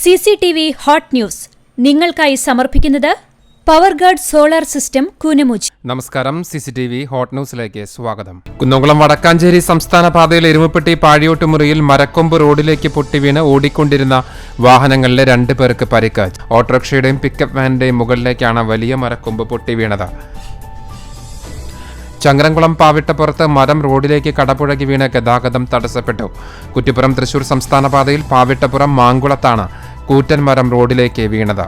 CCTV hot news നിങ്ങൾക്കായി സമർപ്പിക്കുന്നത് Powerguard solar system Koonamuchi. നമസ്കാരം. CCTV ഹോട്ട് ന്യൂസിലേക്ക് സ്വാഗതം. കുന്നംകുളം വടക്കാഞ്ചേരി സംസ്ഥാന പാതയിൽ എരുമപ്പെട്ടി പാഴിയോട്ടുമുറിയിൽ മരക്കൊമ്പ് റോഡിലേക്ക് പൊട്ടിവീണ് ഓടിക്കൊണ്ടിരുന്ന വാഹനങ്ങളിലെ 2 പേർക്ക് പരിക്ക്. ഓട്ടോറിക്ഷയുടെയും പിക്കപ്പ് വാനിന്റെയും മുകളിലേക്കാണ് വലിയ മരക്കൊമ്പ് പൊട്ടിവീണത്. ചങ്ങരംകുളം പാവിട്ടപ്പുറത്ത് മരം റോഡിലേക്ക് കടപുഴകി വീണ് ഗതാഗതം തടസ്സപ്പെട്ടു. കുറ്റിപ്പുറം തൃശൂർ സംസ്ഥാന പാതയിൽ പാവിട്ടപ്പുറം മാങ്കുളത്താണ് കൂറ്റൻ മരം റോഡിലേക്ക് വീണത്.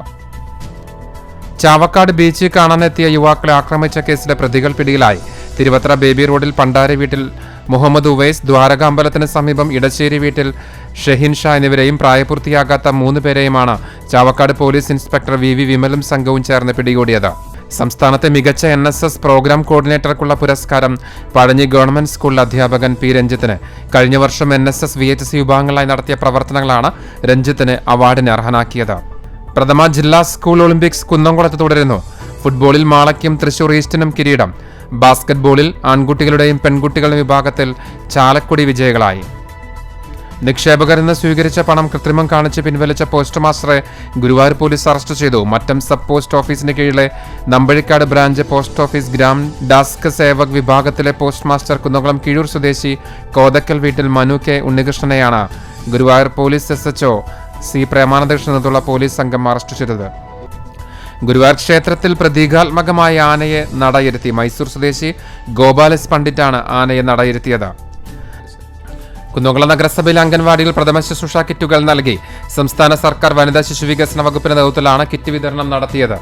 ചാവക്കാട് ബീച്ചിൽ കാണാനെത്തിയ യുവാക്കളെ ആക്രമിച്ച കേസിലെ പ്രതികൾ പിടിയിലായി. തിരുവത്ര ബേബി റോഡിൽ പണ്ടാരി വീട്ടിൽ മുഹമ്മദ് ഉവൈസ്, ദ്വാരക അമ്പലത്തിന് സമീപം ഇടശ്ശേരി വീട്ടിൽ ഷെഹിൻ ഷാ എന്നിവരെയും പ്രായപൂർത്തിയാകാത്ത 3 പേരെയുമാണ് ചാവക്കാട് പോലീസ് ഇൻസ്പെക്ടർ VV വിമലും സംഘവും ചേർന്ന് പിടികൂടിയത്. സംസ്ഥാനത്തെ മികച്ച NSS പ്രോഗ്രാം കോർഡിനേറ്റർക്കുള്ള പുരസ്കാരം പഴഞ്ഞി ഗവൺമെന്റ് സ്കൂളിലെ അധ്യാപകൻ P രഞ്ജിത്തിന്. കഴിഞ്ഞ വർഷം NSS VHC വിഭാഗങ്ങളായി നടത്തിയ പ്രവർത്തനങ്ങളാണ് രഞ്ജിത്തിന് അവാർഡിന് അർഹനാക്കിയത്. പ്രഥമ ജില്ലാ സ്കൂൾ ഒളിമ്പിക്സ് കുന്നംകുളത്ത് തുടരുന്നു. ഫുട്ബോളിൽ മാളയ്ക്കും തൃശൂർ ഈസ്റ്റിനും കിരീടം. ബാസ്കറ്റ്ബോളിൽ ആൺകുട്ടികളുടെയും പെൺകുട്ടികളുടെയും വിഭാഗത്തിൽ ചാലക്കുടി വിജയികളായി. നിക്ഷേപകരിൽ നിന്ന് സ്വീകരിച്ച പണം കൃത്രിമം കാണിച്ച് പിൻവലിച്ച പോസ്റ്റ് മാസ്റ്ററെ ഗുരുവായൂർ പോലീസ് അറസ്റ്റ് ചെയ്തു. മറ്റം സബ് പോസ്റ്റ് ഓഫീസിന് കീഴിലെ Nambazhikkad branch post office Gram ഡാസ്ക് സേവക് വിഭാഗത്തിലെ പോസ്റ്റ് മാസ്റ്റർ കുന്നംകുളം കീഴൂർ സ്വദേശി കോതക്കൽ വീട്ടിൽ മനു K ഉണ്ണികൃഷ്ണനെയാണ് Guruvayur police SHO C Premanandakrishnan എന്നുള്ള പോലീസ് സംഘം അറസ്റ്റ് ചെയ്തത്. ഗുരുവായൂർ ക്ഷേത്രത്തിൽ പ്രതീകാത്മകമായ ആനയെ നടയിരുത്തി. മൈസൂർ സ്വദേശി ഗോപാലസ് പണ്ഡിറ്റാണ് ആനയെ നടയിരുത്തിയത്. കുന്നംകുളം നഗരസഭയിലെ അംഗൻവാടിയിൽ പ്രഥമ ശുശ്രൂഷ കിറ്റുകൾ നൽകി. സംസ്ഥാന സർക്കാർ വനിതാ ശിശുവികസന വകുപ്പിന്റെ നേതൃത്വത്തിലാണ് കിറ്റ് വിതരണം നടത്തിയത്.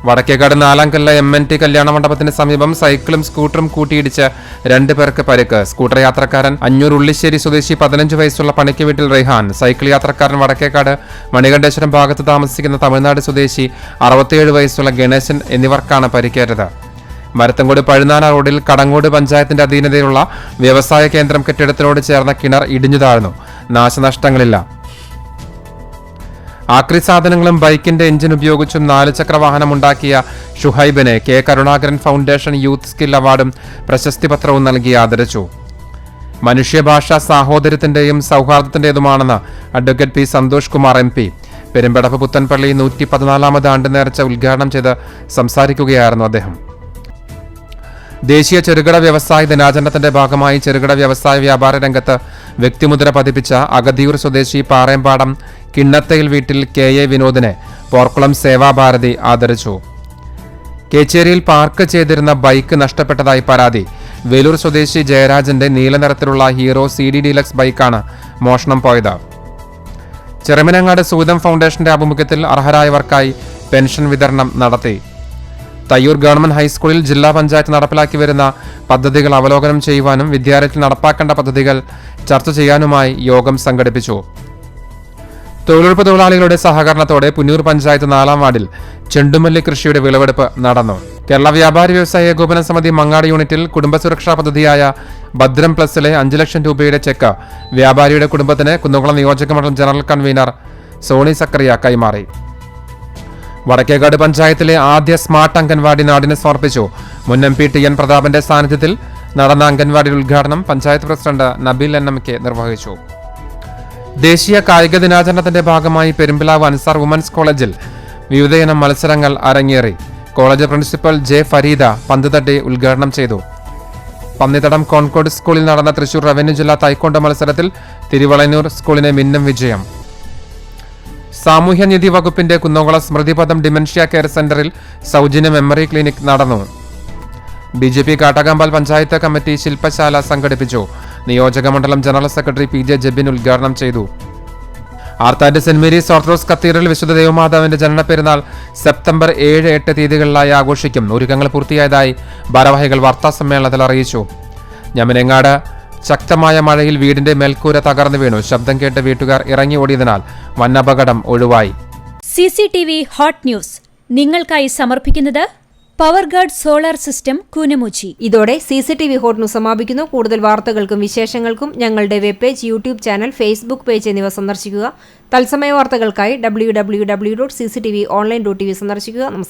വടക്കേക്കാട് നാലാംകല്ല് MNT കല്യാണ മണ്ഡപത്തിന് സമീപം സൈക്കിളും സ്കൂട്ടറും കൂട്ടിയിടിച്ച് 2 പേർക്ക് പരിക്ക്. സ്കൂട്ടർ യാത്രക്കാരൻ അഞ്ഞൂർ ഉള്ളിശ്ശേരി സ്വദേശി 15 വയസ്സുള്ള പണിക്ക് വീട്ടിൽ റെയ്ഹാൻ, സൈക്കിൾ യാത്രക്കാരൻ വടക്കേക്കാട് മണികണ്ഠേശ്വരം ഭാഗത്ത് താമസിക്കുന്ന തമിഴ്നാട് സ്വദേശി 67 വയസ്സുള്ള ഗണേശൻ എന്നിവർക്കാണ് പരിക്കേറ്റത്. മരത്തങ്കോട് പഴുനാന റോഡിൽ കടങ്ങോട് പഞ്ചായത്തിന്റെ അധീനതയിലുള്ള വ്യവസായ കേന്ദ്രം കെട്ടിടത്തിനോട് ചേർന്ന കിണർ ഇടിഞ്ഞു താഴ്ന്നു. നാശനഷ്ടങ്ങളില്ല. ആക്രി സാധനങ്ങളും ബൈക്കിന്റെ എഞ്ചിൻ ഉപയോഗിച്ചും 4 ചക്ര വാഹനമുണ്ടാക്കിയ ഷുഹൈബിനെ K Karunakaran foundation youth skill അവാർഡും പ്രശസ്തി പത്രവും നൽകി ആദരിച്ചു. മനുഷ്യഭാഷ സാഹോദര്യത്തിന്റെയും സൗഹാർദ്ദത്തിന്റേതുമാണെന്ന് advocate P Santhosh Kumar MP Perumpadappu Puthanpally 114ാമത് ആണ്ട് നേർച്ച ഉദ്ഘാടനം ചെയ്ത് സംസാരിക്കുകയായിരുന്നു അദ്ദേഹം. ദേശീയ ചെറുകിട വ്യവസായ ദിനാചരണത്തിന്റെ ഭാഗമായി ചെറുകിട വ്യവസായ വ്യാപാര രംഗത്ത് വ്യക്തിമുദ്ര പതിപ്പിച്ച അഗതിയൂർ സ്വദേശി പാറേമ്പാടം കിണ്ണത്തയിൽ വീട്ടിൽ KA വിനോദിനെ പോർക്കുളം സേവാഭാരതി ആദരിച്ചു. കേച്ചേരിയിൽ പാർക്ക് ചെയ്തിരുന്ന ബൈക്ക് നഷ്ടപ്പെട്ടതായി പരാതി. വേലൂർ സ്വദേശി ജയരാജന്റെ നീലനിറത്തിലുള്ള ഹീറോ CD ഡീലക്സ് ബൈക്കാണ് മോഷണം പോയത്. ചെറുമനങ്ങാട് സൂതം ഫൗണ്ടേഷന്റെ ആഭിമുഖ്യത്തിൽ അർഹരായവർക്കായി പെൻഷൻ വിതരണം നടത്തി. തയ്യൂർ ഗവൺമെന്റ് ഹൈസ്കൂളിൽ ജില്ലാ പഞ്ചായത്ത് നടപ്പിലാക്കി വരുന്ന പദ്ധതികൾ അവലോകനം ചെയ്യുവാനും വിദ്യാലയത്തിൽ നടപ്പാക്കേണ്ട പദ്ധതികൾ ചർച്ച ചെയ്യാനുമായി യോഗം സംഘടിപ്പിച്ചു. തൊഴിലുറപ്പ് തൊഴിലാളികളുടെ സഹകരണത്തോടെ പുന്നൂർ പഞ്ചായത്ത് 4ാം വാർഡിൽ ചെണ്ടുമല്ലി കൃഷിയുടെ വിളവെടുപ്പ് നടന്നു. കേരള വ്യാപാരി വ്യവസായ ഏകോപന സമിതി മങ്ങാട് യൂണിറ്റിൽ കുടുംബസുരക്ഷാ പദ്ധതിയായ ഭദ്രം പ്ലസിലെ 5 ലക്ഷം രൂപയുടെ ചെക്ക് വ്യാപാരിയുടെ കുടുംബത്തിന് കുന്നംകുളം നിയോജക മണ്ഡലം ജനറൽ കൺവീനർ സോണി സക്കറിയ കൈമാറി. വടക്കേക്കാട് പഞ്ചായത്തിലെ ആദ്യ സ്മാർട്ട് അംഗൻവാടി നാടിന് സമർപ്പിച്ചു. മുൻ MP TN പ്രതാപന്റെ സാന്നിധ്യത്തിൽ നടന്ന അംഗൻവാടി ഉദ്ഘാടനം പഞ്ചായത്ത് പ്രസിഡന്റ് നബീൽ NMK നിർവഹിച്ചു. ദേശീയ കായിക ദിനാചരണത്തിന്റെ ഭാഗമായി പെരുമ്പിലാവ് അൻസാർ വുമൻസ് കോളേജിൽ വിവിധയിനം മത്സരങ്ങൾ അരങ്ങേറി. കോളേജ് പ്രിൻസിപ്പൽ J ഫരീദ പന്ത് തട്ടി ഉദ്ഘാടനം ചെയ്തു. പന്നിത്തടം കോൺകോഡ് സ്കൂളിൽ നടന്ന തൃശൂർ റവന്യൂ ജില്ലാ തായ്ക്കൊണ്ടോ മത്സരത്തിൽ തിരുവളയന്നൂർ സ്കൂളിന് മിന്നും വിജയം. സാമൂഹ്യനീതി വകുപ്പിന്റെ കുന്നംകുളം സ്മൃതിപഥം ഡിമെൻഷ്യ കെയർ സെന്ററിൽ സൗജന്യ മെമ്മറി ക്ലിനിക് നടന്നു. BJP കാട്ടകമ്പാൽ പഞ്ചായത്ത് കമ്മിറ്റി ശില്പശാല സംഘടിപ്പിച്ചു. നിയോജക മണ്ഡലം ജനറൽ സെക്രട്ടറി PJ ജബിൻ ഉദ്ഘാടനം ചെയ്തു. Arthat saint Mary's orthodox cathedral വിശുദ്ധ ദേവമാതാവിന്റെ ജനന പെരുന്നാൾ സെപ്റ്റംബർ 7, 8 തീയതികളിലായി ആഘോഷിക്കും. ഒരുക്കങ്ങൾ പൂർത്തിയായതായി ഭാരവാഹികൾ വാർത്താസമ്മേളനത്തിൽ അറിയിച്ചു. ഞമനങ്ങാട് ശക്തമായ മഴയിൽ വീടിന്റെ മേൽക്കൂര തകർന്നു വീണു. ശബ്ദം കേട്ട് വീട്ടുകാർ ഇറങ്ങി ഓടിയതിനാൽ വൻ അപകടം ഒഴിവായി. CCTV ഹോട്ട് ന്യൂസ് നിങ്ങൾക്കായി സമർപ്പിക്കുന്നത് പവർഗാർഡ് സോളാർ സിസ്റ്റം കൂനമുച്ചി. ഇതോടെ CCTV ഹോട്ട് ന്യൂസ് സമാപിക്കുന്നു. കൂടുതൽ വാർത്തകൾക്കും വിശേഷങ്ങൾക്കും ഞങ്ങളുടെ web page, YouTube channel, Facebook page എന്നിവ സന്ദർശിക്കുക. തത്സമയ വാർത്തകൾക്കായി www.cctv.online.tv സന്ദർശിക്കുക. നമസ്കാരം.